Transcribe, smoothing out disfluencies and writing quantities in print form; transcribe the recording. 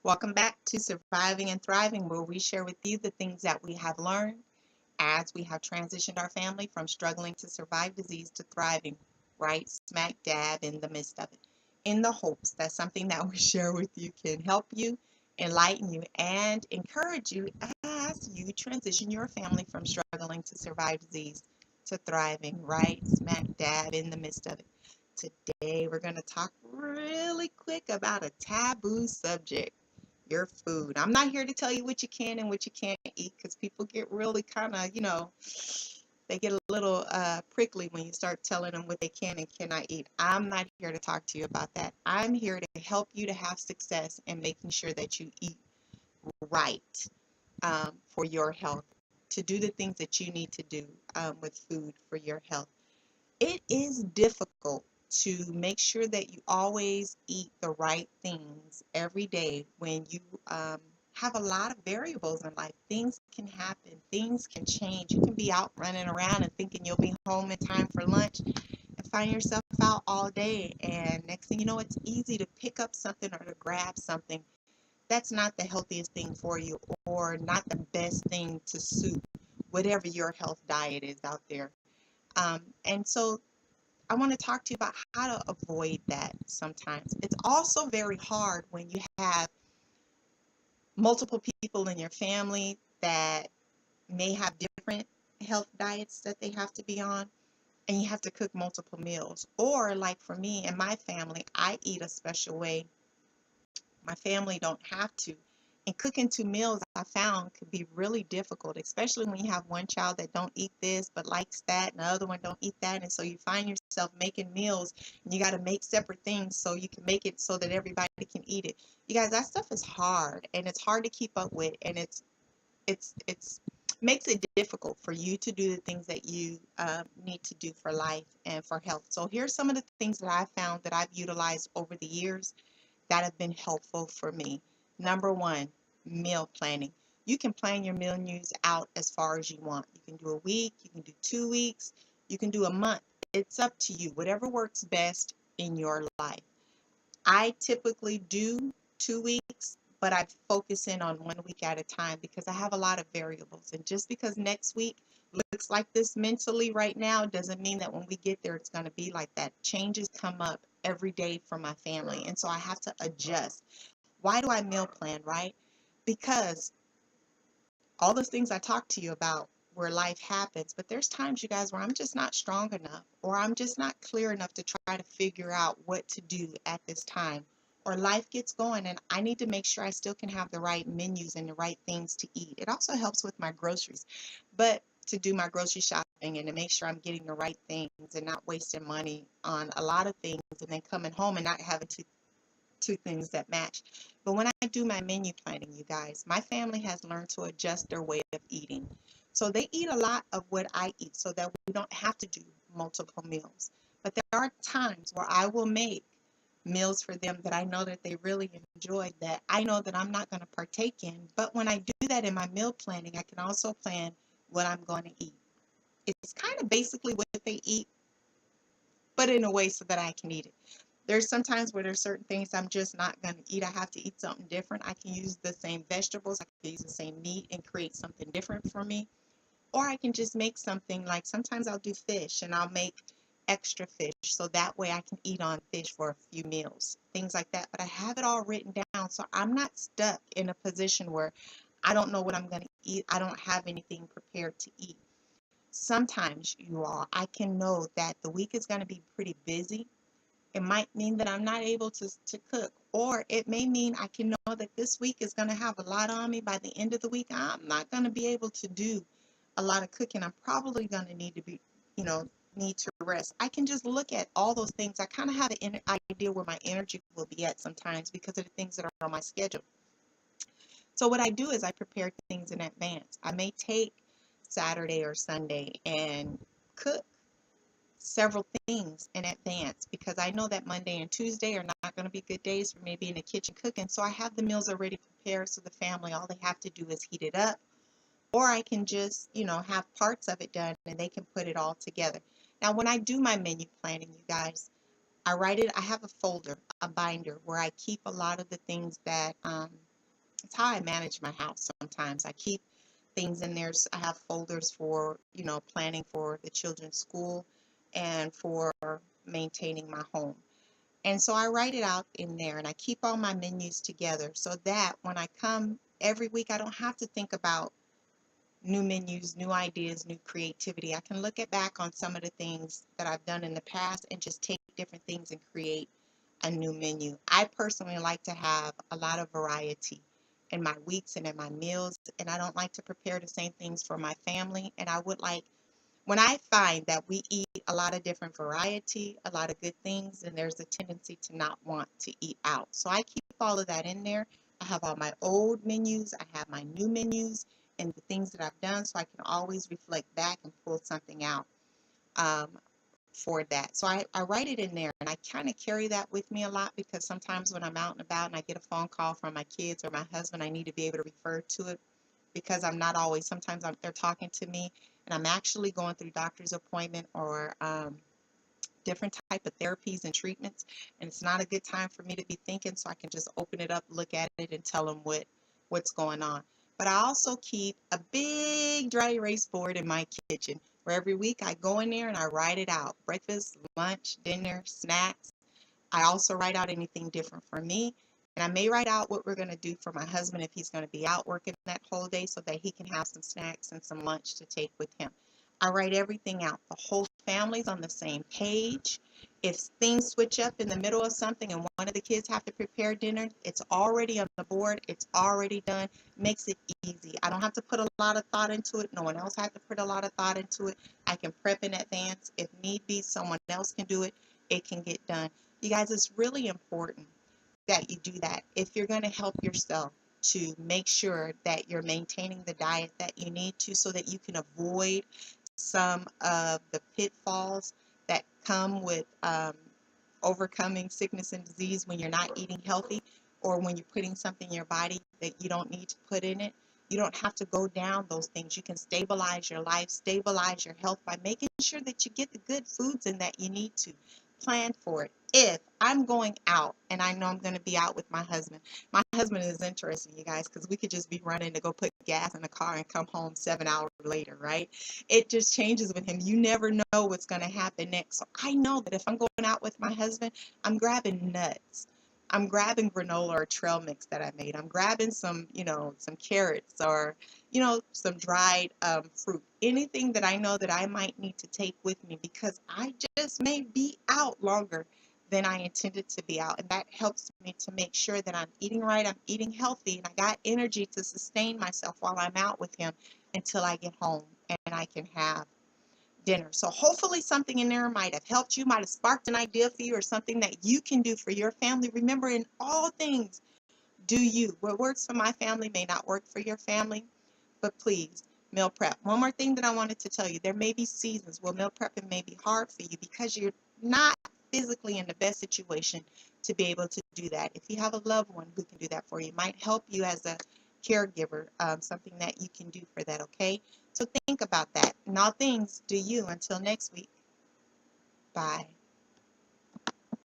Welcome back to Surviving and Thriving, where we share with you the things that we have learned as we have transitioned our family from struggling to survive disease to thriving, right smack dab in the midst of it, in the hopes that something that we share with you can help you, enlighten you, and encourage you as you transition your family from struggling to survive disease to thriving, right smack dab in the midst of it. Today, we're going to talk really quick about a taboo subject, your food. I'm not here to tell you what you can and what you can't eat because people get really kind of, they get a little prickly when you start telling them what they can and cannot eat. I'm not here to talk to you about that. I'm here to help you to have success in making sure that you eat right for your health, to do the things that you need to do with food for your health. It is difficult to make sure that you always eat the right things every day when you have a lot of variables in life. Things can happen, things can change. You can be out running around and thinking you'll be home in time for lunch and find yourself out all day. And next thing you know, it's easy to pick up something or to grab something that's not the healthiest thing for you or not the best thing to suit whatever your health diet is out there. And so I want to talk to you about how to avoid that sometimes. It's also very hard when you have multiple people in your family that may have different health diets that they have to be on, and you have to cook multiple meals. Or, like for me and my family, I eat a special way. My family don't have to. And cooking two meals I found could be really difficult, especially when you have one child that don't eat this but likes that, and the other one don't eat that. And so you find yourself making meals and you got to make separate things so you can make it so that everybody can eat it. You guys, that stuff is hard and it's hard to keep up with, and it's makes it difficult for you to do the things that you need to do for life and for health. So here's some of the things that I found that I've utilized over the years that have been helpful for me. Number one, meal planning. You can plan your menus out as far as you want. You can do a week, you can do 2 weeks, you can do a month. It's up to you, whatever works best in your life. I typically do 2 weeks, but I focus in on 1 week at a time because I have a lot of variables. And just because next week looks like this mentally right now doesn't mean that when we get there it's going to be like that. Changes come up every day for my family, and so I have to adjust. Why do I meal plan, right? Because all those things I talked to you about where life happens, but there's times, you guys, where I'm just not strong enough or I'm just not clear enough to try to figure out what to do at this time. Or life gets going and I need to make sure I still can have the right menus and the right things to eat. It also helps with my groceries, but to do my grocery shopping and to make sure I'm getting the right things and not wasting money on a lot of things and then coming home and not having to two things that match. But when I do my menu planning, you guys, my family has learned to adjust their way of eating. So they eat a lot of what I eat so that we don't have to do multiple meals. But there are times where I will make meals for them that I know that they really enjoy, that I know that I'm not going to partake in. But when I do that in my meal planning, I can also plan what I'm going to eat. It's kind of basically what they eat, but in a way so that I can eat it. There's sometimes where there's certain things I'm just not going to eat. I have to eat something different. I can use the same vegetables, I can use the same meat and create something different for me. Or I can just make something, like sometimes I'll do fish and I'll make extra fish so that way I can eat on fish for a few meals, things like that. But I have it all written down so I'm not stuck in a position where I don't know what I'm going to eat. I don't have anything prepared to eat. Sometimes, you all, I can know that the week is going to be pretty busy. It might mean that I'm not able to cook, or it may mean I can know that this week is going to have a lot on me. By the end of the week, I'm not going to be able to do a lot of cooking. I'm probably going to need to be, you know, need to rest. I can just look at all those things. I kind of have an idea where my energy will be at sometimes because of the things that are on my schedule. So what I do is I prepare things in advance. I may take Saturday or Sunday and cook several things in advance because I know that Monday and Tuesday are not going to be good days for me to be in the kitchen cooking. So I have the meals already prepared so the family, all they have to do is heat it up. Or I can just, have parts of it done and they can put it all together. Now, when I do my menu planning, you guys, I write it, I have a folder, a binder where I keep a lot of the things that It's how I manage my house sometimes. I keep things in there. I have folders for, planning for the children's school and for maintaining my home. And so I write it out in there and I keep all my menus together so that when I come every week, I don't have to think about new menus, new ideas, new creativity. I can look at back on some of the things that I've done in the past and just take different things and create a new menu. I personally like to have a lot of variety in my weeks and in my meals, and I don't like to prepare the same things for my family. And I would like, when I find that we eat a lot of different variety, a lot of good things, and there's a tendency to not want to eat out. So I keep all of that in there. I have all my old menus, I have my new menus, and the things that I've done, so I can always reflect back and pull something out um, for that. So I write it in there, and I kind of carry that with me a lot because sometimes when I'm out and about and I get a phone call from my kids or my husband, I need to be able to refer to it because I'm not always, sometimes they're talking to me and I'm actually going through doctor's appointment or different type of therapies and treatments, and it's not a good time for me to be thinking, so I can just open it up, look at it, and tell them what's going on. But I also keep a big dry erase board in my kitchen where every week I go in there and I write it out: breakfast, lunch, dinner, snacks. I also write out anything different for me. And I may write out what we're going to do for my husband if he's going to be out working that whole day so that he can have some snacks and some lunch to take with him. I write everything out. The whole family's on the same page. If things switch up in the middle of something and one of the kids have to prepare dinner, it's already on the board. It's already done. Makes it easy. I don't have to put a lot of thought into it. No one else has to put a lot of thought into it. I can prep in advance. If need be, someone else can do it. It can get done. You guys, it's really important that you do that if you're going to help yourself to make sure that you're maintaining the diet that you need to so that you can avoid some of the pitfalls that come with overcoming sickness and disease when you're not eating healthy or when you're putting something in your body that you don't need to put in it. You don't have to go down those things. You can stabilize your life, stabilize your health by making sure that you get the good foods in that you need to. Plan for it. If I'm going out and I know I'm going to be out with my husband is interesting, you guys, because we could just be running to go put gas in the car and come home 7 hours later, right? It just changes with him. You never know what's going to happen next. So I know that if I'm going out with my husband, I'm grabbing nuts. I'm grabbing granola or trail mix that I made. I'm grabbing some, some carrots or, some dried fruit. Anything that I know that I might need to take with me because I just may be out longer than I intended to be out. And that helps me to make sure that I'm eating right, I'm eating healthy, and I got energy to sustain myself while I'm out with him until I get home and I can have dinner. So hopefully something in there might have helped you, might have sparked an idea for you or something that you can do for your family. Remember, in all things, do you. What works for my family may not work for your family, but please, meal prep. One more thing that I wanted to tell you, there may be seasons where meal prepping may be hard for you because you're not physically in the best situation to be able to do that. If you have a loved one who can do that for you, it might help you as a caregiver, something that you can do for that, okay? So think about that. In all things, do you. Until next week, bye.